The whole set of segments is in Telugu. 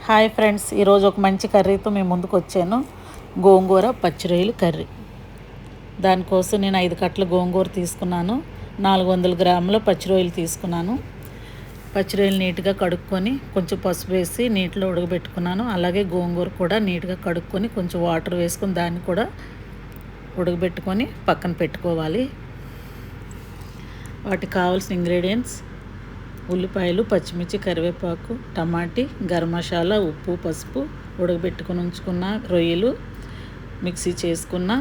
హాయ్ ఫ్రెండ్స్, ఈరోజు ఒక మంచి కర్రీతో మేము ముందుకు వచ్చాను. గోంగూర పచ్చి రొయ్యలు కర్రీ. దానికోసం నేను 5 కట్టల గోంగూర తీసుకున్నాను. 400 గ్రాముల పచ్చి రొయ్యలు తీసుకున్నాను. పచ్చి రొయ్యలు నీట్గా కడుక్కొని కొంచెం పసుపు వేసి నీటిలో ఉడకబెట్టుకున్నాను. అలాగే గోంగూర కూడా నీట్గా కడుక్కొని కొంచెం వాటర్ వేసుకొని దాన్ని కూడా ఉడకబెట్టుకొని పక్కన పెట్టుకోవాలి. వాటికి కావాల్సిన ఇంగ్రీడియంట్స్: ఉల్లిపాయలు, పచ్చిమిర్చి, కరివేపాకు, టమాటీ, గరం మసాలా, ఉప్పు, పసుపు, ఉడకబెట్టుకొని ఉంచుకున్న రొయ్యలు, మిక్సీ చేసుకున్న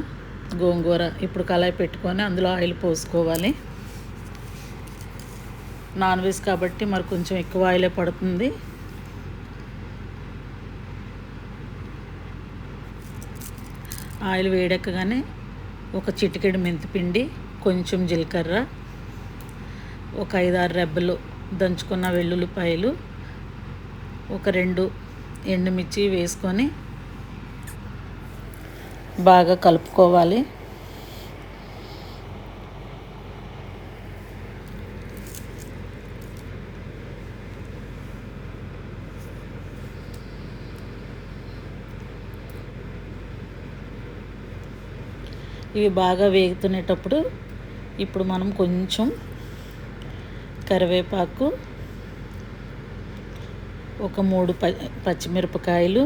గోంగూర. ఇప్పుడు కళాయి పెట్టుకొని అందులో ఆయిల్ పోసుకోవాలి. నాన్ వెజ్ కాబట్టి మరి కొంచెం ఎక్కువ ఆయిలే పడుతుంది. ఆయిల్ వేడెక్కగానే ఒక చిటికెడు మెంతిపిండి, కొంచెం జీలకర్ర, ఒక 5-6 రెబ్బలు దంచుకున్న వెల్లుల్లిపాయలు, ఒక 2 ఎండుమిర్చి వేసుకొని బాగా కలుపుకోవాలి. ఇవి బాగా వేగుతునేటప్పుడు ఇప్పుడు మనం కొంచెం కరివేపాకు, ఒక 3 పచ్చిమిరపకాయలు,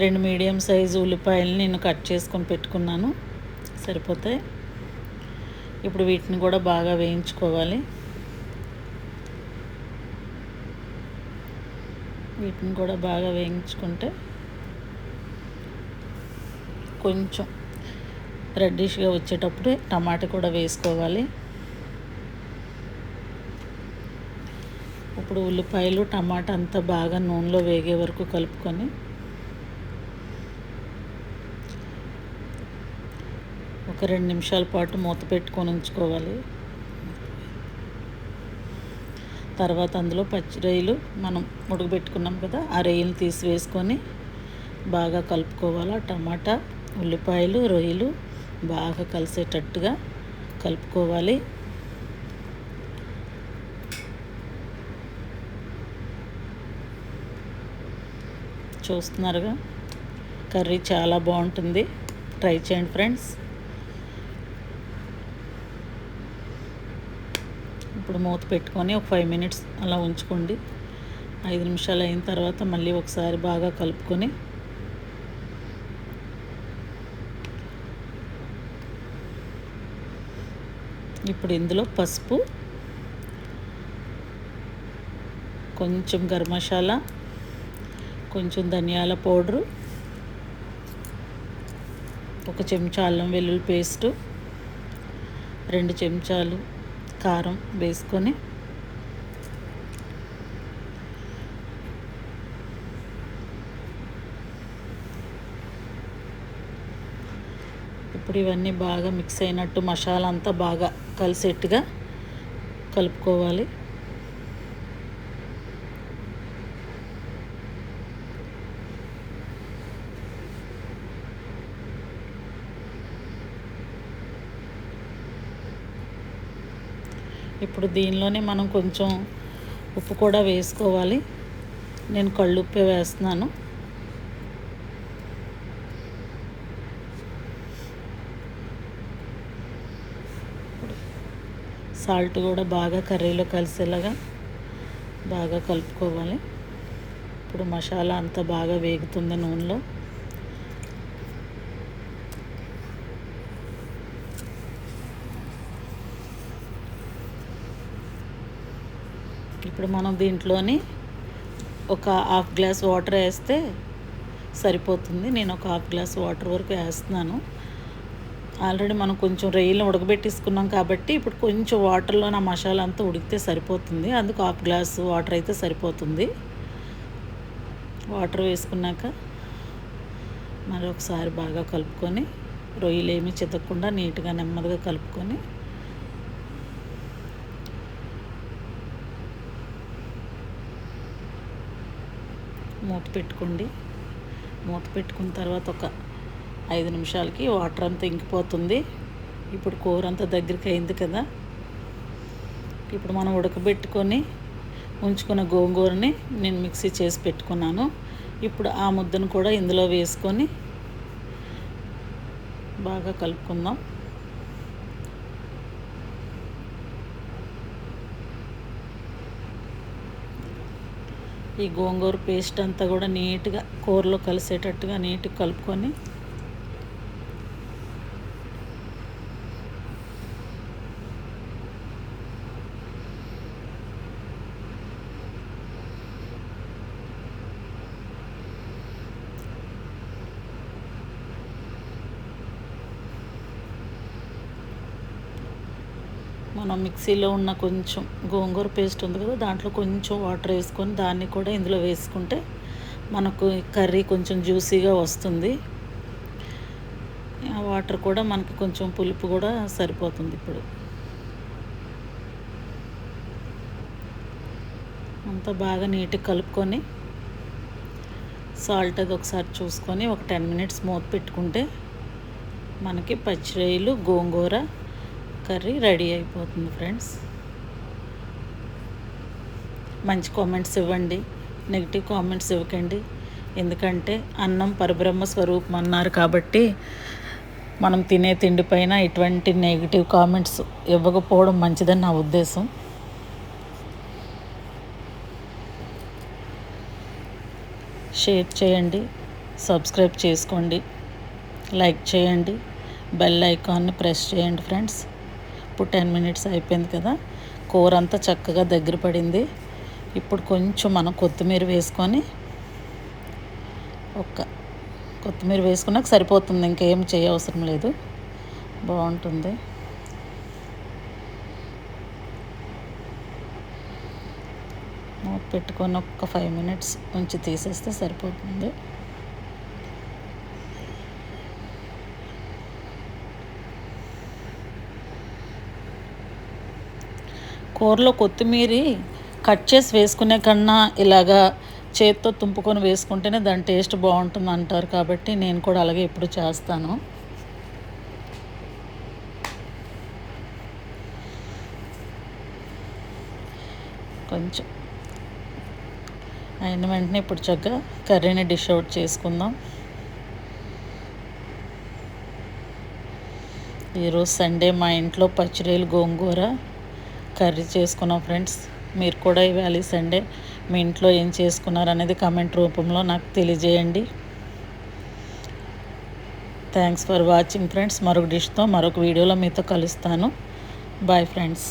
2 మీడియం సైజు ఉల్లిపాయలు నేను కట్ చేసుకొని పెట్టుకున్నాను, సరిపోతాయి. ఇప్పుడు వీటిని కూడా బాగా వేయించుకోవాలి. వీటిని కూడా బాగా వేయించుకుంటే కొంచెం రెడ్డిష్గా వచ్చేటప్పుడు టమాటా కూడా వేసుకోవాలి. ఇప్పుడు ఉల్లిపాయలు, టమాటా అంతా బాగా నూనెలో వేగే వరకు కలుపుకొని ఒక 2 నిమిషాల పాటు మూత పెట్టుకొని ఉంచుకోవాలి. తర్వాత అందులో పచ్చి రొయ్యలు మనం ఉడకబెట్టుకున్నాం కదా, ఆ రొయ్యలు తీసి వేసుకొని బాగా కలుపుకోవాలి. టమాటా, ఉల్లిపాయలు, రొయ్యలు బాగా కలిసేటట్టుగా కలుపుకోవాలి. చూస్తున్నారుగా, కర్రీ చాలా బాగుంటుంది. ట్రై చేయండి ఫ్రెండ్స్. ఇప్పుడు మూత పెట్టుకొని ఒక 5 మినిట్స్ అలా ఉంచుకోండి. 5 నిమిషాలు అయిన తర్వాత మళ్ళీ ఒకసారి బాగా కలుపుకొని ఇప్పుడు ఇందులో పసుపు, కొంచెం గరం మసాలా, కొంచెం ధనియాల పౌడరు, ఒక చెంచా అల్లం వెల్లుల్లి పేస్టు, 2 చెంచాలు కారం వేసుకొని ఇప్పుడు ఇవన్నీ బాగా మిక్స్ అయినట్టు మసాలా అంతా బాగా కలిసేట్టుగా కలుపుకోవాలి. ఇప్పుడు దీనిలోనే మనం కొంచెం ఉప్పు కూడా వేసుకోవాలి. నేను కళ్ళుప్పే వేస్తున్నాను. సాల్ట్ కూడా బాగా కర్రీలో కలిసేలాగా బాగా కలుపుకోవాలి. ఇప్పుడు మసాలా అంతా బాగా వేగుతుంది నూనెలో. ఇప్పుడు మనం దీంట్లోని ఒక హాఫ్ గ్లాస్ వాటర్ వేస్తే సరిపోతుంది. నేను ఒక హాఫ్ గ్లాస్ వాటర్ వరకు వేస్తున్నాను. ఆల్రెడీ మనం కొంచెం రొయ్యలు ఉడకబెట్టేసుకున్నాం కాబట్టి ఇప్పుడు కొంచెం వాటర్లో నా మసాలా అంతా ఉడికితే సరిపోతుంది. అందుకు హాఫ్ గ్లాస్ వాటర్ అయితే సరిపోతుంది. వాటర్ వేసుకున్నాక మరి ఒకసారి బాగా కలుపుకొని రొయ్యలు ఏమీ చితకకుండా నీట్గా నెమ్మదిగా కలుపుకొని మూత పెట్టుకోండి. మూత పెట్టుకున్న తర్వాత ఒక 5 నిమిషాలకి వాటర్ అంతా ఇంకిపోతుంది. ఇప్పుడు కూర అంతా దగ్గరికి అయింది కదా. ఇప్పుడు మనం ఉడకబెట్టుకొని ఉంచుకున్న గోంగూరని నేను మిక్సీ చేసి పెట్టుకున్నాను. ఇప్పుడు ఆ ముద్దను కూడా ఇందులో వేసుకొని బాగా కలుపుకుందాం. ఈ గోంగూర పేస్ట్ అంతా కూడా నీట్గా కూరలో కలిసేటట్టుగా నీట్గా కలుపుకొని మనం మిక్సీలో ఉన్న కొంచెం గోంగూర పేస్ట్ ఉంది కదా, దాంట్లో కొంచెం వాటర్ వేసుకొని దాన్ని కూడా ఇందులో వేసుకుంటే మనకు కర్రీ కొంచెం జ్యూసీగా వస్తుంది. ఆ వాటర్ కూడా మనకి కొంచెం పులుపు కూడా సరిపోతుంది. ఇప్పుడు అంతా బాగా నీట్గా కలుపుకొని సాల్ట్ అది ఒకసారి చూసుకొని ఒక 10 మినిట్స్ మూత పెట్టుకుంటే మనకి పచ్చి రొయ్యలు గోంగూర కర్రీ రెడీ అయిపోతుంది. ఫ్రెండ్స్, మంచి కామెంట్స్ ఇవ్వండి, నెగిటివ్ కామెంట్స్ ఇవ్వకండి. ఎందుకంటే అన్నం పరబ్రహ్మ స్వరూపం అన్నారు కాబట్టి మనం తినే తిండి పైన ఇటువంటి నెగిటివ్ కామెంట్స్ ఇవ్వకపోవడం మంచిదని నా ఉద్దేశం. షేర్ చేయండి, సబ్స్క్రైబ్ చేసుకోండి, లైక్ చేయండి, బెల్ ఐకాన్ని ప్రెస్ చేయండి. ఫ్రెండ్స్, ఇప్పుడు 10 మినిట్స్ అయిపోయింది కదా, కూర అంతా చక్కగా దగ్గర పడింది. ఇప్పుడు కొంచెం మనం కొత్తిమీర వేసుకొని కొత్తిమీర వేసుకున్నాక సరిపోతుంది, ఇంకేం చేయవసరం లేదు, బాగుంటుంది. మూత పెట్టుకొని ఒక 5 మినిట్స్ ఉంచి తీసేస్తే సరిపోతుంది. కూరలో కొత్తిమీర కట్ చేసి వేసుకునే కన్నా ఇలాగా చేత్తో తుంపుకొని వేసుకుంటేనే దాని టేస్ట్ బాగుంటుంది అంటారు కాబట్టి నేను కూడా అలాగే ఎప్పుడు చేస్తాను. కొంచెం అయిన వెంటనే ఇప్పుడు చక్కగా కర్రీని డిష్ అవుట్ చేసుకుందాం. ఈరోజు సండే మా ఇంట్లో పచ్చిరొయ్యలు గోంగూర కర్రీ చేసుకున్నాం. ఫ్రెండ్స్, మీరు కూడా ఇవాళ సండే మీ ఇంట్లో ఏం చేసుకున్నారు అనేది కామెంట్ రూపంలో నాకు తెలియజేయండి. Thanks for watching friends. మరొక డిష్తో మరొక వీడియోలో మీతో కలుస్తాను. Bye friends.